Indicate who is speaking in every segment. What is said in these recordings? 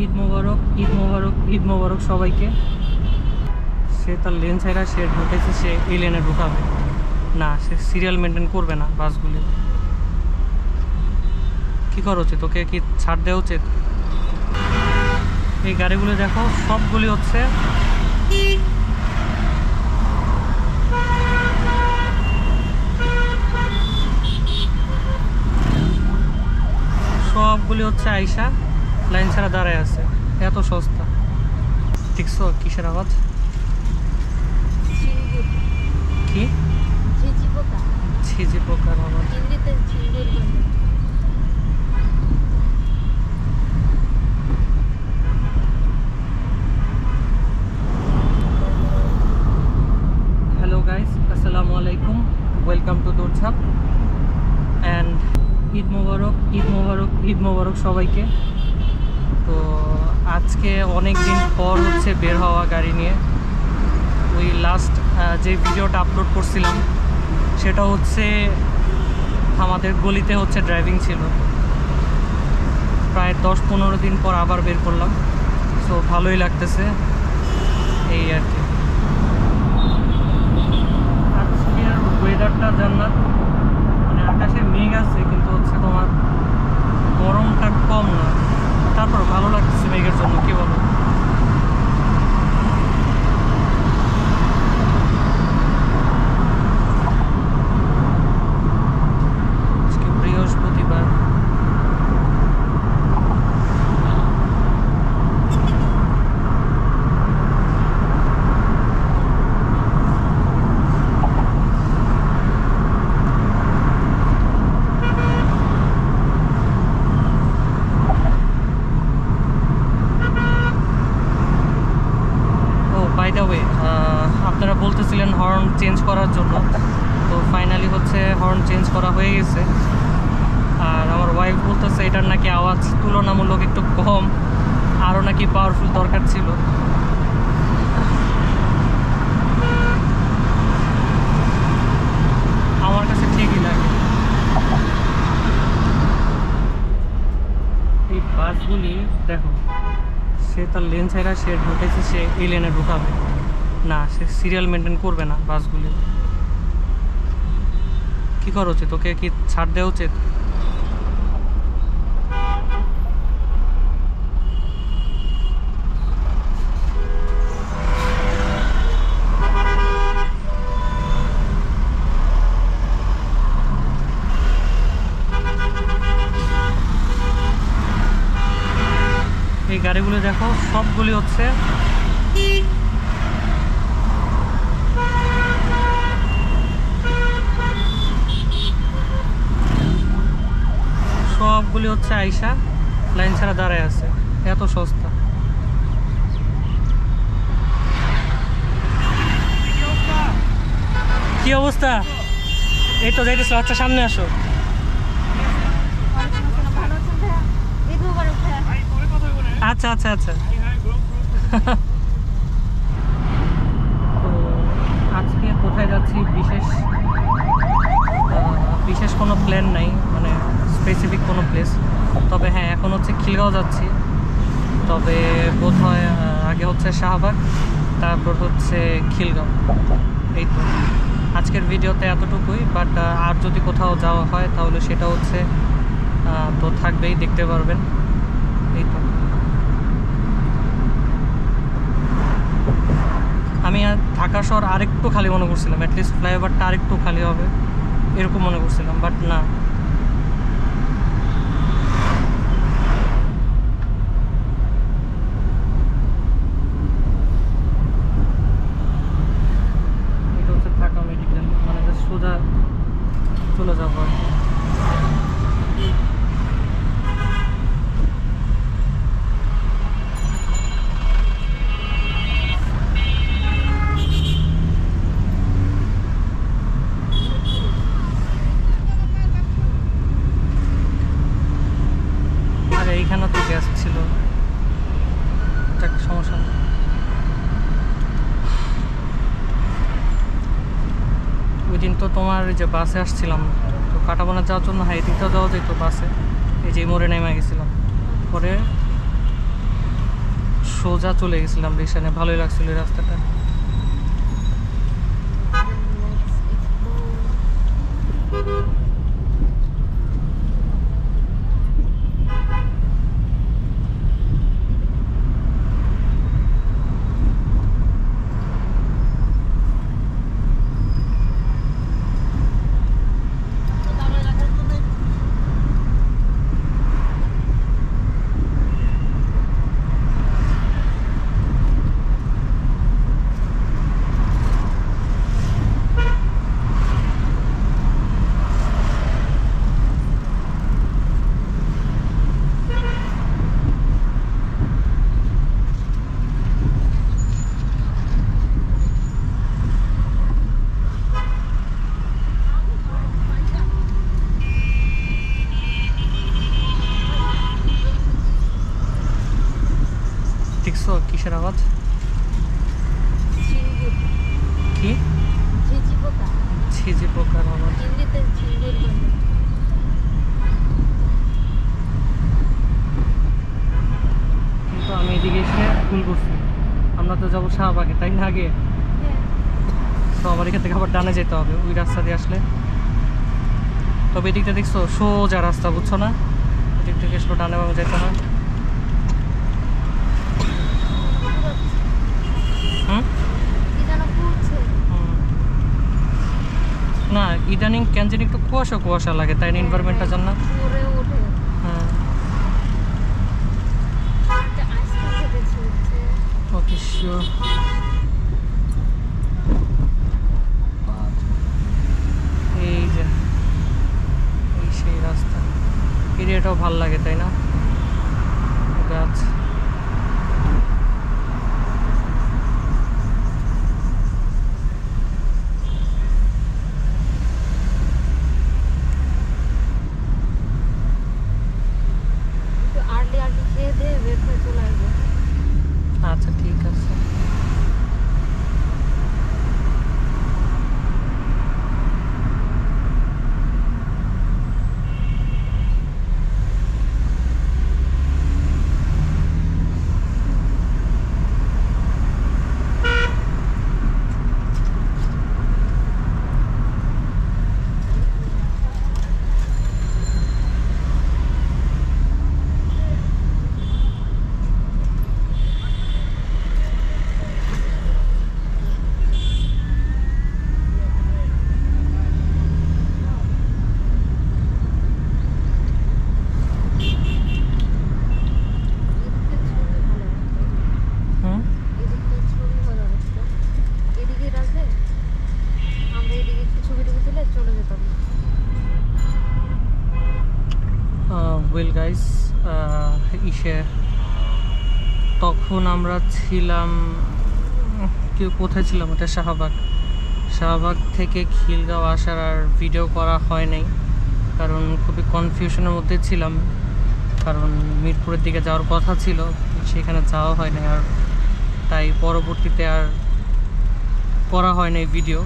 Speaker 1: ঈদ মোবারক, ঈদ মোবারক, ঈদ মোবারক সবাইকে। সে তার লেন ছাড়া সে ঢুকেছে, সে এই লেনে ঢুকাবে না, সে সিরিয়াল মেনটেন করবে না বাসগুলি। কী করা উচিত? তোকে কি ছাড় দেওয়া উচিত? এই গাড়িগুলো দেখো সবগুলি হচ্ছে আইসা লাইন ছাড়া দাঁড়ায় আছে। এত সস্তা। দেখছো কিসের আওয়াজ? কি ঝিঝি পোকার আওয়াজ। হ্যালো গাইস, আসসালামু আলাইকুম, ওয়েলকাম টু দৌড়ঝাঁপ অ্যান্ড ঈদ মোবারক, ঈদ মোবারক, ঈদ মোবারক সবাইকে। তো আজকে অনেক দিন পর হচ্ছে বের হওয়া গাড়ি নিয়ে। ওই লাস্ট যে ভিডিওটা আপলোড করছিলাম সেটা হচ্ছে আমাদের গলিতে হচ্ছে ড্রাইভিং ছিল। প্রায় 10-15 দিন পর আবার বের করলাম, সো ভালোই লাগতেছে এই আর কি। আজকের ওয়েদারটা জান্নাত, মানে আকাশে মেঘ আছে কিন্তু হচ্ছে তোমার গরমটা কম না, তারপর ভালো লাগতেছে মেঘের জন্য। কি বলো? আজকে বৃহস্পতিবার। আপনারা বলতেছিলেন হর্ন চেঞ্জ করার জন্য, তো ফাইনালি হচ্ছে হর্ন চেঞ্জ করা হয়ে গেছে। আর আমার ওয়াইফ বলতেছে এটার নাকি আওয়াজ তুলনামূলক একটু কম, আরও নাকি পাওয়ারফুল দরকার ছিল। আমার কাছে ঠিকই লাগে। এই বাসগুলি দেখো, সে তার লেন ছাড়া সে ঢুকেছে, সে এই লেনে ঢুকাবে না, সে সিরিয়াল মেনটেন করবে না বাসগুলি। কী করা উচিত? তোকে কি ছাড় দেওয়া উচিত? এই গাড়িগুলো দেখো সবগুলি হচ্ছে আইসা লাইন ছাড়া দাঁড়ায় আছে। এত সস্তা। কি অবস্থা? এই তো যাইতেছিল। আচ্ছা সামনে আসো। আচ্ছা আচ্ছা আচ্ছা। তো আজকে কোথায় যাচ্ছি বিশেষ কোনো প্ল্যান নাই, মানে স্পেসিফিক কোনো প্লেস। তবে হ্যাঁ, এখন হচ্ছে খিলগাঁও যাচ্ছি। তবে বোধ হয় আগে হচ্ছে শাহবাগ, তারপর হচ্ছে খিলগাঁও। এই তো আজকের ভিডিওতে এতটুকুই। বাট আর যদি কোথাও যাওয়া হয় তাহলে সেটা হচ্ছে তো থাকবেই, দেখতে পারবেন। এই তো আমি ঢাকা শহর আরেকটু খালি মনে করছিলাম, অ্যাটলিস্ট ফ্লাইওভারটা আরেকটু খালি হবে এরকম মনে করছিলাম, বাট না। এটা হচ্ছে ঢাকা মেডিকেল, মানে সোজা চলে যাবো আর কি। এইখানে তো গ্যাস ছিল, সমস্যা নেই। ওই দিন তো তোমার যে বাসে আসছিলাম, তো কাটাবনা যাওয়ার জন্য হাইদিকটা যাওয়া যেত বাসে। এই যে মোড়ে নেমে গেছিলাম, পরে সোজা চলে গেছিলাম রিক্সানে, ভালোই লাগছিল এই রাস্তাটা। দেখছো কিসের আওয়াজ? কি? ঝিঝি পোকার আওয়াজ। কিন্তু আমি এদিকে এসে ভুল করছি, আমরা তো যাবো শাহবাগে, তাই না? আগে তো আমার এখান থেকে আবার ডানে যেতে হবে ওই রাস্তা দিয়ে আসলে। তবে এদিকটা দেখছো সোজা রাস্তা, বুঝছো না? এদিক থেকে আসলে ডানে বামে যেতে হয়। না ইদানিং কেন জানি একটু কুয়াশা কুয়াশা লাগে, তাই না? এনভায়রনমেন্টটা জান না। হ্যাঁ ওকে শিওর। এই যে এই সেই রাস্তা, এরিয়াটাও ভাল লাগে, তাই না? গাছ। আচ্ছা ঠিক আছে। ওয়েল গাইস, তখন আমরা ছিলাম কোথায় ছিলাম? ওটা শাহবাগ। শাহবাগ থেকে খিলগাঁও আসার আর ভিডিও করা হয় নাই, কারণ খুবই কনফিউশনের মধ্যে ছিলাম। কারণ মিরপুরের দিকে যাওয়ার কথা ছিল, সেখানে যাওয়া হয় নাই, আর তাই পরবর্তীতে আর করা হয় নাই ভিডিও।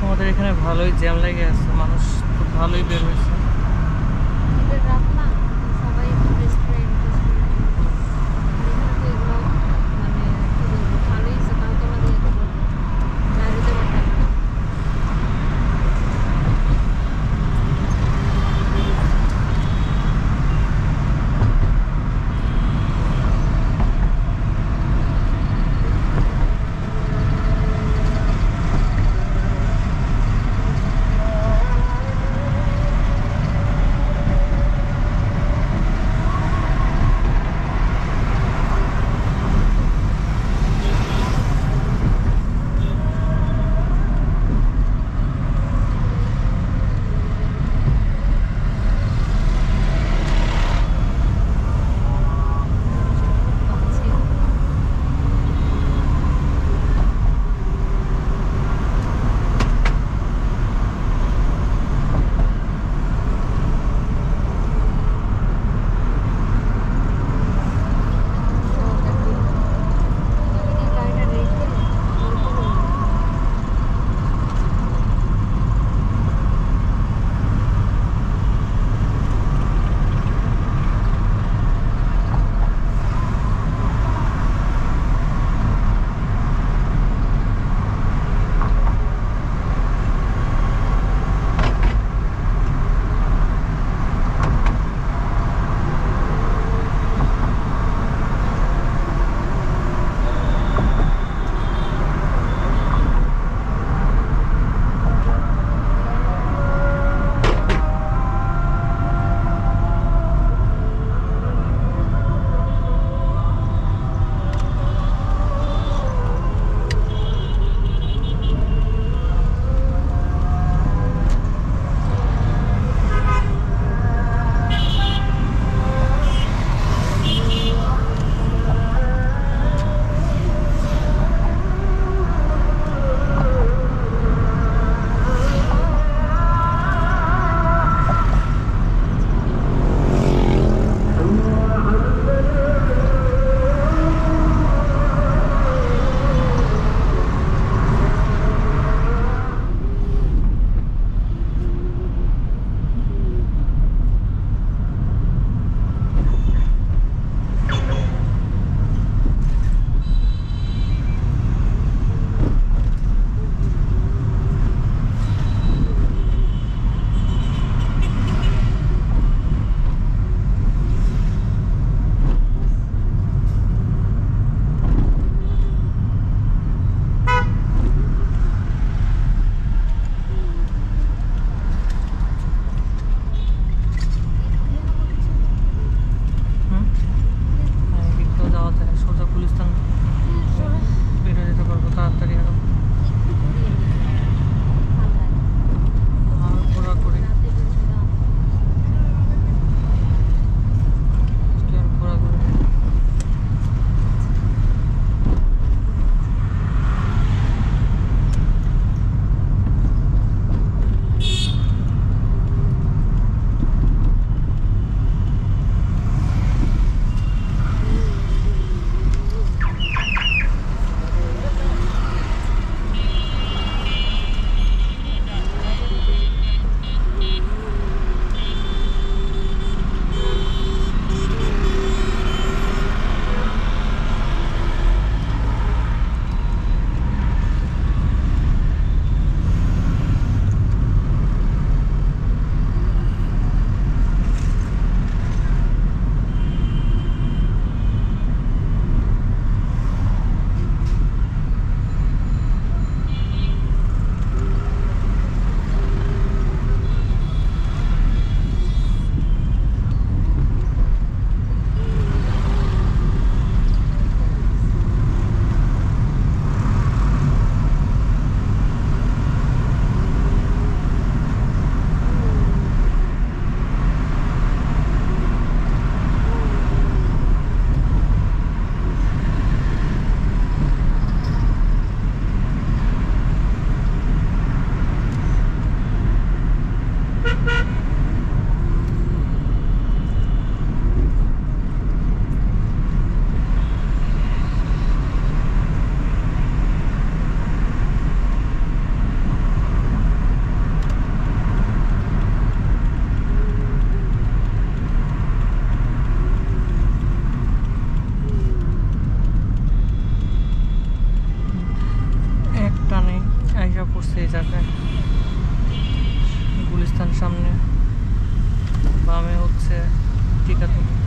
Speaker 1: আমাদের এখানে ভালোই জ্যাম লেগে আছে, মানুষ খুব ভালোই বের হয়েছে। এই জায়গায় গুলিস্তান সামনে, বামে হচ্ছে টিকাতলি।